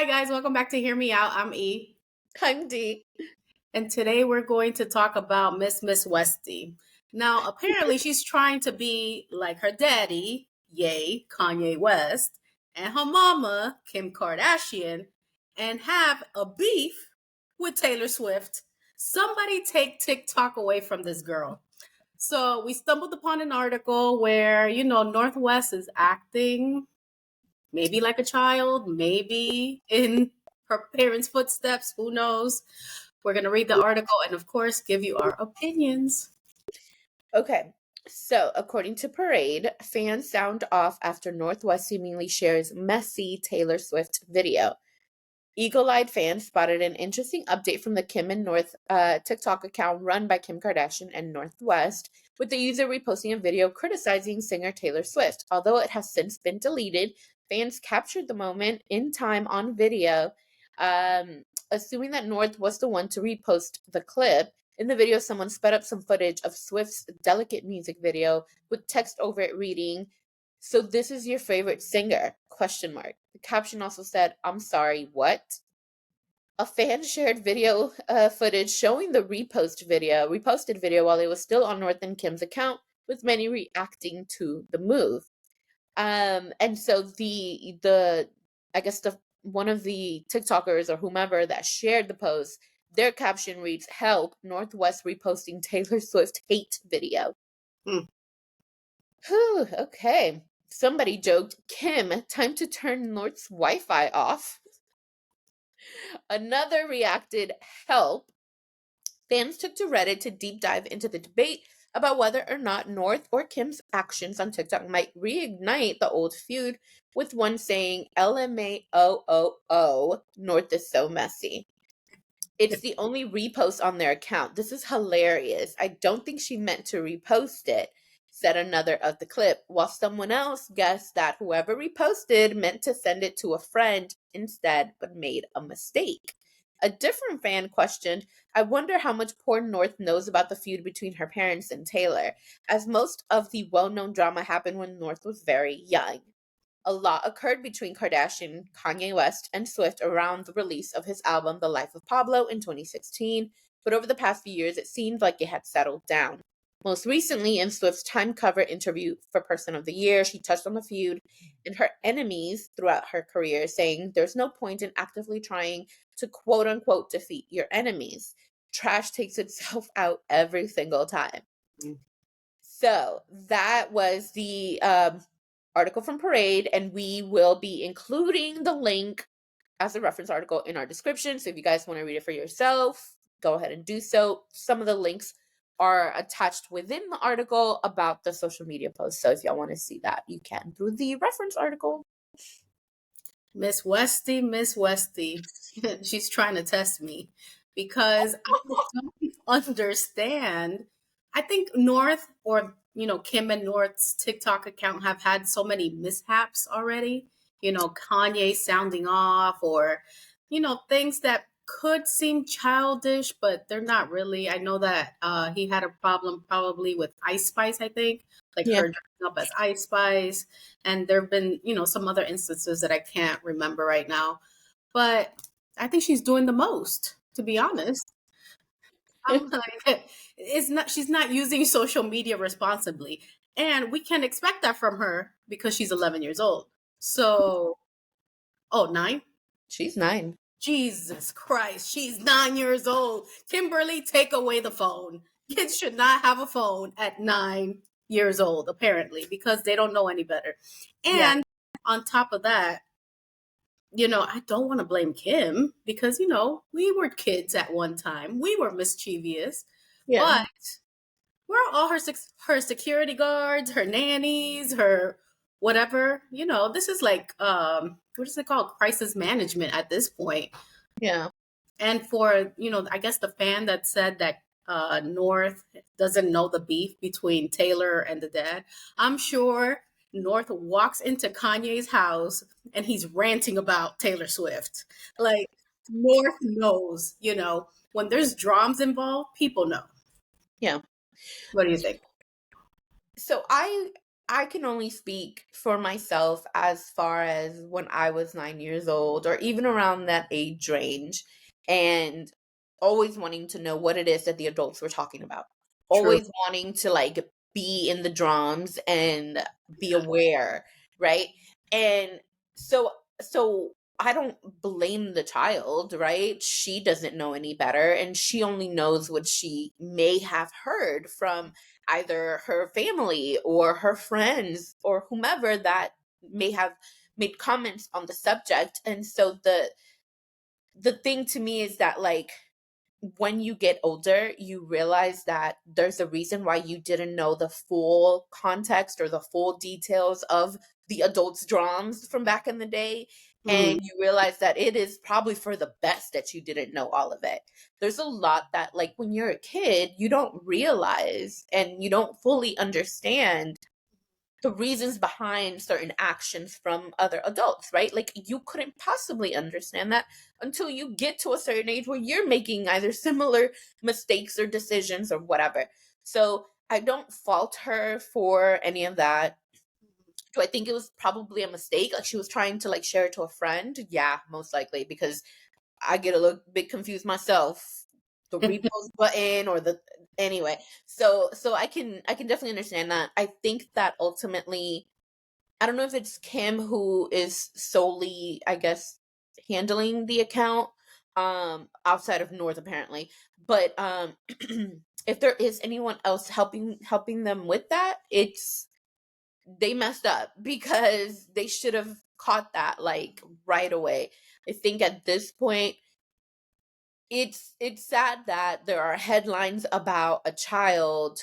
guys, welcome back to Hear Me Out. I'm E. I'm D. And today we're going to talk about Miss Westy. Now, apparently she's trying to be like her daddy, yay, Kanye West, and her mama, Kim Kardashian, and have a beef with Taylor Swift. Somebody take TikTok away from this girl. So we stumbled upon an article where, Northwest is acting maybe like a child, maybe in her parents' footsteps, who knows? We're going to read the article and, of course, give you our opinions. Okay, so according to Parade, fans sound off after Northwest seemingly shares messy Taylor Swift video. Eagle-eyed fans spotted an interesting update from the Kim and North TikTok account run by Kim Kardashian and Northwest, with the user reposting a video criticizing singer Taylor Swift. Although it has since been deleted, fans captured the moment in time on video, assuming that North was the one to repost the clip. In the video, someone sped up some footage of Swift's Delicate music video with text over it reading, "So this is your favorite singer? Question mark. The caption also said, "I'm sorry, what?" A fan shared video footage showing the reposted video while it was still on North and Kim's account, with many reacting to the move. And so the I guess the one of the TikTokers or whomever that shared the post, their caption reads, "Help, Northwest reposting Taylor Swift hate video." Whew, okay. Somebody joked, "Kim, time to turn North's Wi-Fi off." Another reacted, "Help." Fans took to Reddit to deep dive into the debate about whether or not North or Kim's actions on TikTok might reignite the old feud, with one saying, "LMAOOO, North is so messy." It's the only repost on their account. "This is hilarious. I don't think she meant to repost it," said another of the clip, while someone else guessed that whoever reposted meant to send it to a friend instead, but made a mistake. A different fan questioned, "I wonder how much poor North knows about the feud between her parents and Taylor, as most of the well-known drama happened when North was very young. A lot occurred between Kardashian, Kanye West, and Swift around the release of his album The Life of Pablo in 2016, but over the past few years it seemed like it had settled down." Most recently, in Swift's Time cover interview for Person of the Year, she touched on the feud and her enemies throughout her career, saying, "There's no point in actively trying to quote-unquote defeat your enemies. Trash takes itself out every single time." So that was the article from Parade, and we will be including the link as a reference article in our description. So if you guys want to read it for yourself, go ahead and do so. Some of the links are attached within the article about the social media post. So if y'all want to see that, you can through the reference article. Miss Westy, she's trying to test me because I don't understand. I think North or, Kim and North's TikTok account have had so many mishaps already. Kanye sounding off or, things that could seem childish, but they're not really. I know that he had a problem probably with Ice Spice, I think, like Yeah. her dressing up as Ice Spice. And there have been, some other instances that I can't remember right now. But I think she's doing the most, to be honest. I'm like, she's not using social media responsibly. And we can expect that from her because she's 11 years old. So, 9? She's 9. Jesus Christ, she's 9 years old. Kimberly, take away the phone. Kids should not have a phone at 9 years old, apparently, because they don't know any better. And on top of that, I don't want to blame Kim because, we were kids at one time. We were mischievous. Yeah. But where are all her security guards, her nannies, her whatever? This is like what is it called? Crisis management at this point. Yeah. And for, I guess the fan that said that North doesn't know the beef between Taylor and the dad, I'm sure North walks into Kanye's house and he's ranting about Taylor Swift. Like, North knows, when there's drums involved, people know. Yeah. What do you think? So I I can only speak for myself as far as when I was 9 years old, or even around that age range, and always wanting to know what it is that the adults were talking about. True. Always wanting to like be in the drums and be aware, right? And so so I don't blame the child, right? She doesn't know any better, and she only knows what she may have heard from either her family or her friends or whomever that may have made comments on the subject. And so the thing to me is that, like, when you get older, you realize that there's a reason why you didn't know the full context or the full details of the adults' drums from back in the day. Mm. And you realize that it is probably for the best that you didn't know all of it. There's a lot that, like, when you're a kid, you don't realize and you don't fully understand the reasons behind certain actions from other adults, right? Like, you couldn't possibly understand that until you get to a certain age where you're making either similar mistakes or decisions or whatever. So I don't fault her for any of that. Do I think it was probably a mistake? Like, she was trying to like share it to a friend? Yeah, most likely, because I get a little bit confused myself. The repost button or the anyway. So I can definitely understand that. I think that ultimately, I don't know if it's Kim who is solely, I guess, handling the account, outside of North apparently. But if there is anyone else helping them with that, it's they messed up because they should have caught that like right away. I think at this point it's sad that there are headlines about a child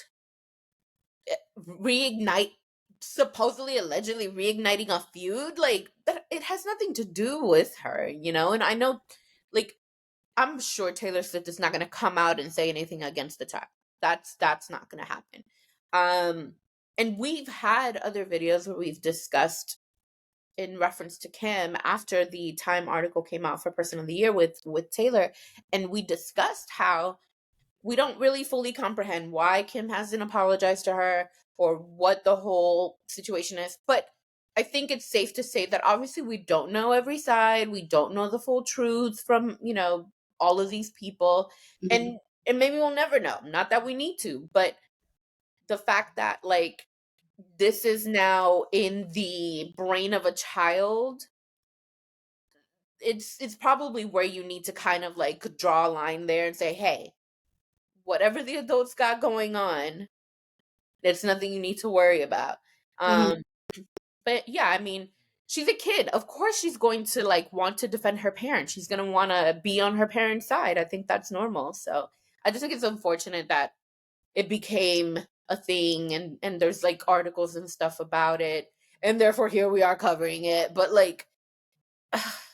reignite supposedly allegedly reigniting a feud, like that it has nothing to do with her, you know. And I know, like, I'm sure Taylor Swift is not going to come out and say anything against the child. That's not going to happen. And we've had other videos where we've discussed in reference to Kim after the Time article came out for Person of the Year with Taylor, and we discussed how we don't really fully comprehend why Kim hasn't apologized to her or what the whole situation is. But I think it's safe to say that obviously we don't know every side. We don't know the full truth from, all of these people. Mhm. And maybe we'll never know. Not that we need to, but the fact that like this is now in the brain of a child, it's probably where you need to kind of like draw a line there and say, hey, whatever the adults got going on, it's nothing you need to worry about. Mhm. Um, but yeah, I mean, she's a kid. Of course, she's going to like want to defend her parents. She's gonna want to be on her parents' side. I think that's normal. So I just think it's unfortunate that it became a thing, and there's like articles and stuff about it, and therefore here we are covering it. But like,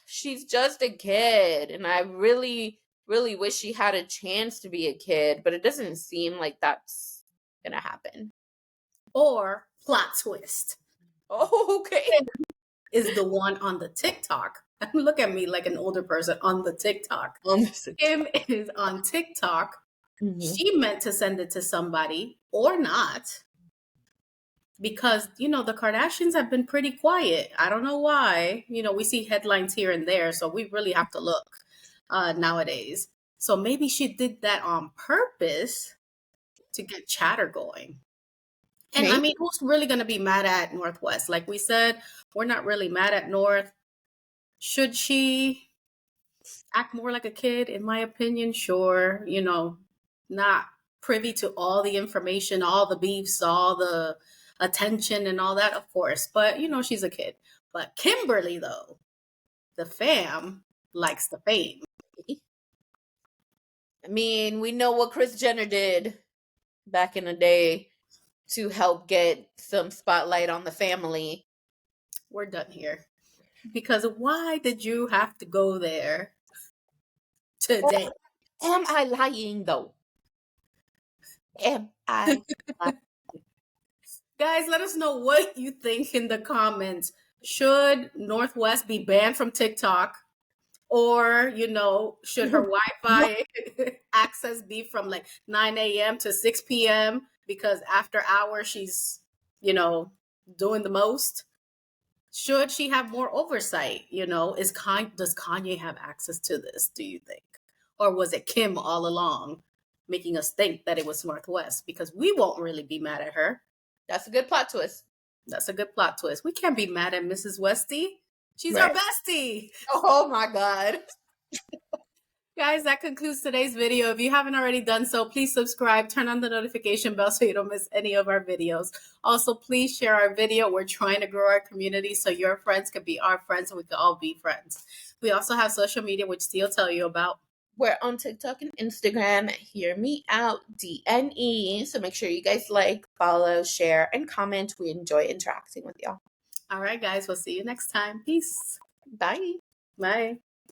she's just a kid, and I really, really wish she had a chance to be a kid, but it doesn't seem like that's gonna happen. Or plot twist Oh, okay. is the one on the TikTok. Look at me like an older person on the TikTok. Kim is on TikTok. Mhm. She meant to send it to somebody or not because, the Kardashians have been pretty quiet. I don't know why. We see headlines here and there, so we really have to look nowadays. So maybe she did that on purpose to get chatter going. And I Maybe. mean, who's really going to be mad at Northwest? Like we said, we're not really mad at North. Should she act more like a kid? In my opinion, sure. Not privy to all the information, all the beefs, all the attention, and all that, of course. But, she's a kid. But Kimberly, though, the fam likes the fame. I mean, we know what Chris Jenner did back in the day to help get some spotlight on the family. We're done here. Because why did you have to go there Or today? am I lying though? Am I lying? Guys, let us know what you think in the comments. Should Northwest be banned from TikTok? Or, should her Wi Fi access be from like 9 a.m. to 6 p.m.? Because after hours, she's, you know, doing the most? Should she have more oversight? Does Kanye have access to this, do you think? Or was it Kim all along making us think that it was Northwest? Because we won't really be mad at her. That's a good plot twist. That's a good plot twist. We can't be mad at Mrs. Westy. She's Right. our bestie. Oh my God. Guys, that concludes today's video. If you haven't already done so, please subscribe, turn on the notification bell so you don't miss any of our videos. Also, please share our video. We're trying to grow our community so your friends can be our friends and we can all be friends. We also have social media, which Steve will tell you about. We're on TikTok and Instagram. Hear me out, DNE. So make sure you guys like, follow, share, and comment. We enjoy interacting with y'all. All right, guys. We'll see you next time. Peace. Bye. Bye.